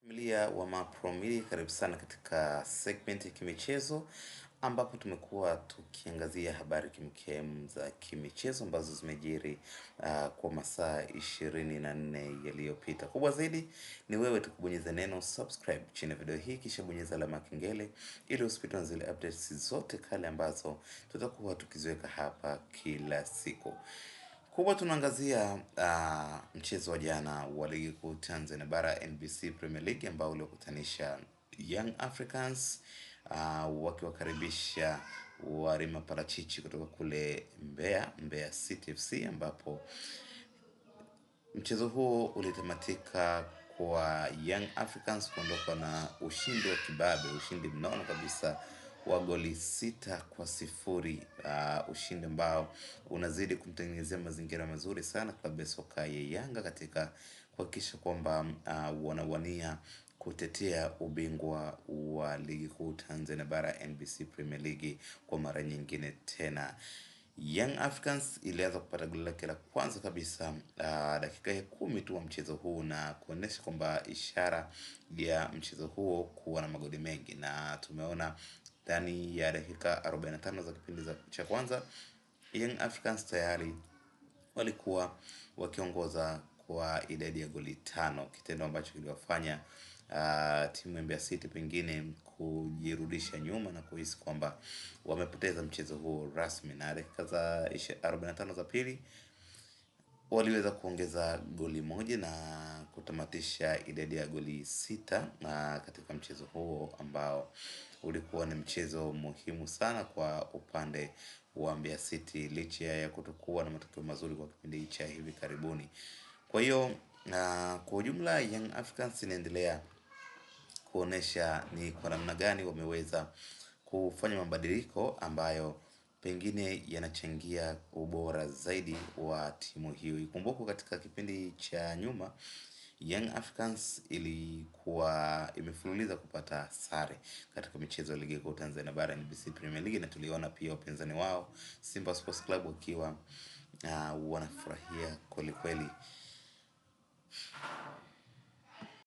Familia wa Mapromili, karibu sana katika segment ya kimichezo ambapo tumekuwa tukiangazia habari kemkem za kimichezo ambazo zimejiri kwa masaa 24 yaliyopita. Kubwa zaidi ni wewe tukubonyeza neno subscribe chini ya video hii, kisha bonyeza alama ya kengele ili usipitwe na zile updates zote kale ambazo tutakuwa tukiziweka hapa kila siku. Kubwa tunaangazia mchezo wa jana wa ligi kuu Tanzania bara NBC Premier League ambao uliokutanisha Young Africans wakiwakaribisha Warima Parachichi kutoka kule Mbeya City FC, ambapo mchezo huo ulitamatika kwa Young Africans kuondoka na ushindi wa kibabe, ushindi mnono kabisa wa goli 6-0, ushindi ambao unazidi kumtengenezea mazingira mazuri sana klabu ya soka ya Yanga katika kuhakikisha kwamba wanawania kutetea ubingwa wa ligi kuu Tanzania bara NBC Premier League kwa mara nyingine tena. Young Africans ilianza kupata goli lake la kwanza kabisa dakika ya 10 tu wa mchezo huu, na kuonesha kwamba ishara ya mchezo huo kuwa na magoli mengi, na tumeona ndani ya dakika 45 za kipindi cha kwanza Young Africans tayari walikuwa wakiongoza kwa idadi ya goli 5, kitendo ambacho kiliwafanya timu ya Mbeya City pengine kujirudisha nyuma na kuhisi kwamba wamepoteza mchezo huo rasmi. Na dakika za 45 za pili waliweza kuongeza goli moja na kutamatisha idadi ya goli 6 katika mchezo huo ambao ulikuwa ni mchezo muhimu sana kwa upande wa Mbeya City, licha ya kutokuwa na matokeo mazuri kwa kipindi cha hivi karibuni. Kwa hiyo kwa ujumla Young Africans inaendelea kuonesha ni kwa namna gani wameweza kufanya mabadiliko ambayo pengine yanachangia ubora zaidi wa timu hiyo. Ikumbuke katika kipindi cha nyuma Young Africans ilikuwa imefululiza kupata sare katika michezo ya ligi kuu Tanzania bara NBC Premier League, na tuliona pia wapinzani wao Simba Sports Club wakiwa wanafurahia kweli kweli.